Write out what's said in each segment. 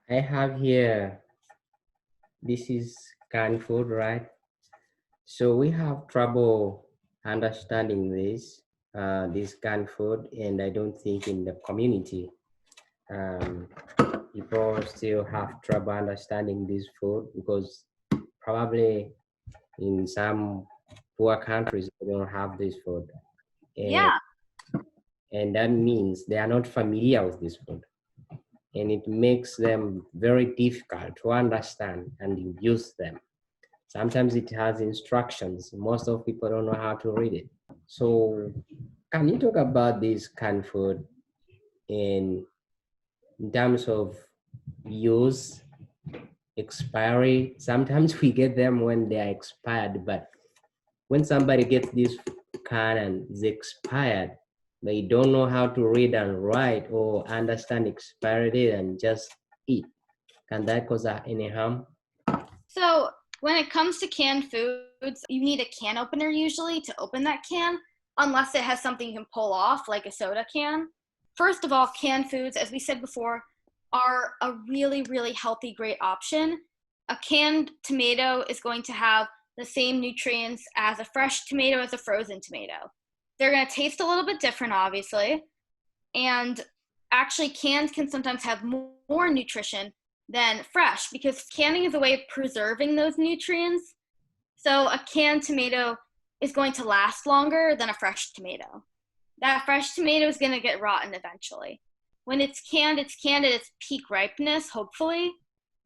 I have here, this is canned food, right? So we have trouble understanding this canned food, and I don't think in the community, um, people still have trouble understanding this food because probably in some poor countries they don't have this food, and Yeah. and that means they are not familiar with this food, and it makes them very difficult to understand and use them. Sometimes it has instructions. Most of people don't know how to read it. So can you talk about this canned food in terms of use, expiry? Sometimes we get them when they are expired, but when somebody gets this can and is expired, they don't know how to read and write or understand expiry date and just eat. Can that cause any harm? So when it comes to canned foods, you need a can opener usually to open that can, unless it has something you can pull off, like a soda can. First of all, canned foods, as we said before, are a really, really healthy, great option. A canned tomato is going to have the same nutrients as a fresh tomato, as a frozen tomato. They're going to taste a little bit different, obviously. And actually, cans can sometimes have more nutrition than fresh because canning is a way of preserving those nutrients. So a canned tomato is going to last longer than a fresh tomato. That fresh tomato is going to get rotten eventually. When it's canned at its peak ripeness, hopefully.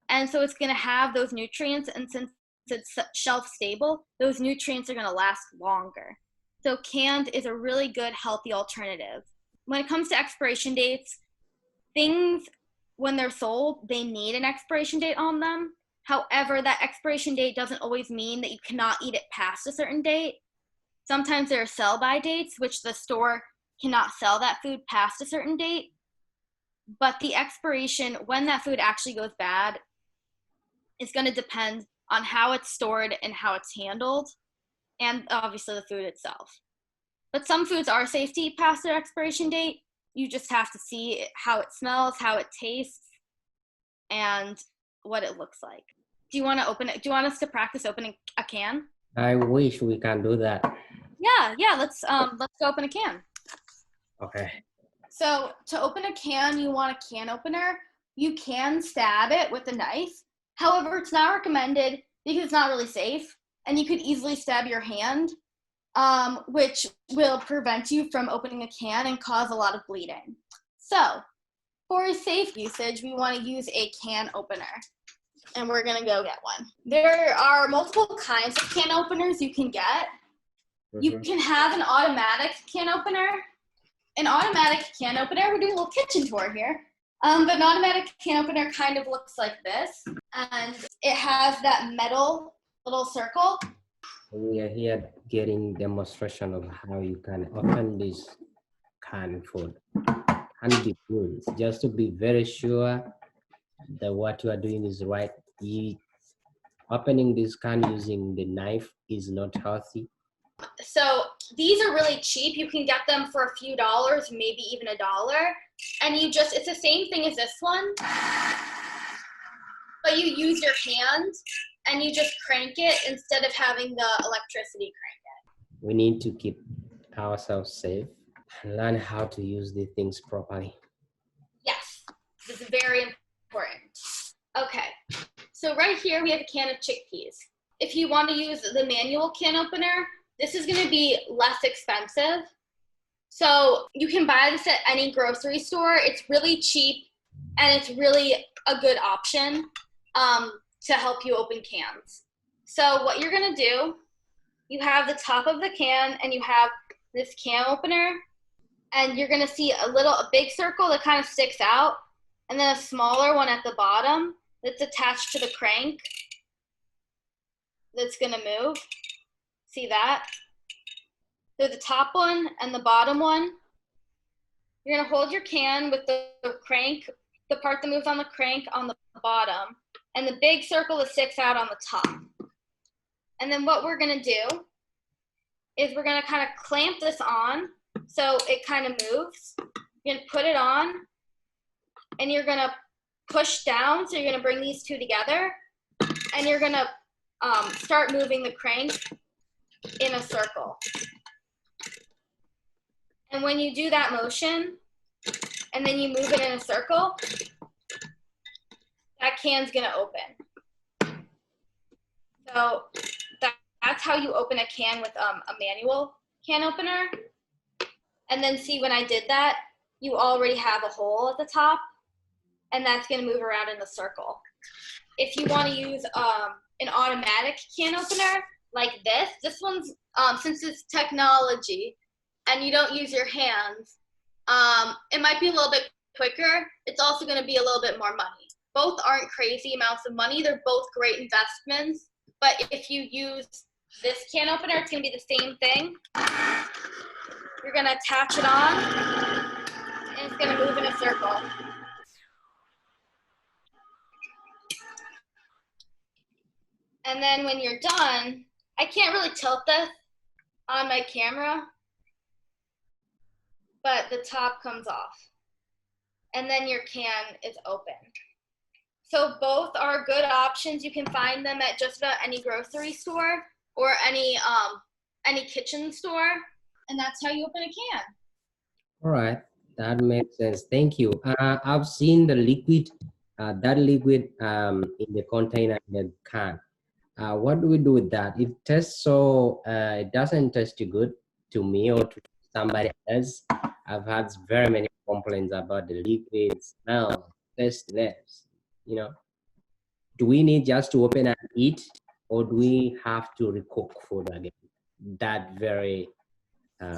And so it's going to have those nutrients. And since it's shelf stable, those nutrients are going to last longer. So canned is a really good, healthy alternative. When it comes to expiration dates, things, when they're sold, they need an expiration date on them. However, that expiration date doesn't always mean that you cannot eat it past a certain date. Sometimes there are sell-by dates, which the store cannot sell that food past a certain date. But the expiration, when that food actually goes bad, is going to depend on how it's stored and how it's handled, and obviously the food itself. But some foods are safe to eat past their expiration date. You just have to see how it smells, how it tastes, and what it looks like. Do you want to open it? Do you want us to practice opening a can? I wish we can do that. Yeah. Let's go open a can. Okay. So to open a can, you want a can opener. You can stab it with a knife. However, it's not recommended because it's not really safe, and you could easily stab your hand, which will prevent you from opening a can and cause a lot of bleeding. So for a safe usage, we want to use a can opener, and we're going to go get one. There are multiple kinds of can openers you can get. You can have an automatic can opener. An automatic can opener, we're doing a little kitchen tour here, but an automatic can opener kind of looks like this, and it has that metal little circle. We are here getting demonstration of how you can open this canned food and be good, just to be very sure that what you are doing is right. Opening this can using the knife is not healthy. So these are really cheap. You can get them for a few dollars, maybe even $1. And it's the same thing as this one, but you use your hand and you just crank it instead of having the electricity crank it. We need to keep ourselves safe and learn how to use the things properly. Yes, this is very important. Okay, so right here we have a can of chickpeas. If you want to use the manual can opener, this is going to be less expensive. So you can buy this at any grocery store. It's really cheap, and it's really a good option to help you open cans. So what you're going to do, you have the top of the can, and you have this can opener, and you're going to see a big circle that kind of sticks out, and then a smaller one at the bottom that's attached to the crank that's going to move. See that? So the top one and the bottom one, you're going to hold your can with the crank, the part that moves on the crank on the bottom, and the big circle that sticks out on the top. And then what we're going to do is we're going to kind of clamp this on so it kind of moves. You're going to put it on, and you're going to push down. So you're gonna bring these two together, and you're gonna start moving the crank in a circle. And when you do that motion, and then you move it in a circle, that can's gonna open. So that's how you open a can with a manual can opener. And then see, when I did that, you already have a hole at the top, and that's gonna move around in the circle. If you wanna use an automatic can opener like this one's, since it's technology and you don't use your hands, it might be a little bit quicker. It's also gonna be a little bit more money. Both aren't crazy amounts of money. They're both great investments. But if you use this can opener, it's gonna be the same thing. You're gonna attach it on, and it's gonna move in a circle. And then when you're done, I can't really tilt this on my camera, but the top comes off. And then your can is open. So both are good options. You can find them at just about any grocery store or any kitchen store, and that's how you open a can. All right, that makes sense. Thank you. I've seen the liquid, that liquid in the container in the can. What do we do with that? It tastes so, it doesn't taste too good to me or to somebody else. I've had very many complaints about the liquid smell, tasteless, you know. Do we need just to open and eat, or do we have to recook food again? That very...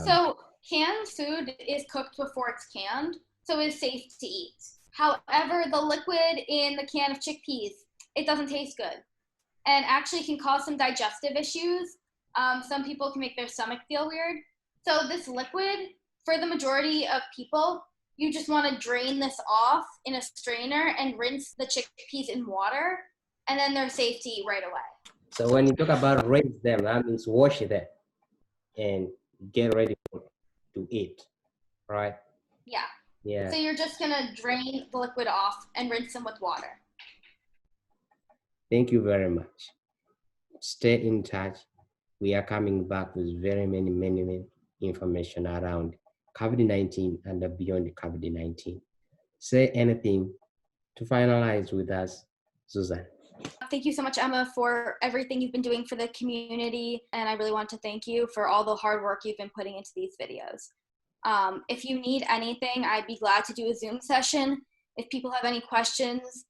So canned food is cooked before it's canned, so it's safe to eat. However, the liquid in the can of chickpeas, it doesn't taste good, and actually can cause some digestive issues. Some people can make their stomach feel weird. So this liquid, for the majority of people, you just want to drain this off in a strainer and rinse the chickpeas in water, and then they're safe to eat right away. So when you talk about rinse them, that means wash them and get ready to eat, right? Yeah. Yeah. So you're just gonna drain the liquid off and rinse them with water. Thank you very much. Stay in touch. We are coming back with very many information around COVID-19 and beyond COVID-19. Say anything to finalize with us, Suzanne. Thank you so much, Emma, for everything you've been doing for the community. And I really want to thank you for all the hard work you've been putting into these videos. If you need anything, I'd be glad to do a Zoom session. If people have any questions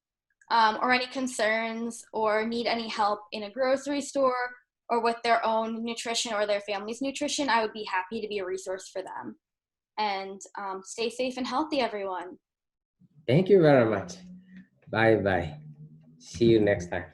or any concerns or need any help in a grocery store or with their own nutrition or their family's nutrition, I would be happy to be a resource for them. And stay safe and healthy, everyone. Thank you very much. Bye-bye. See you next time.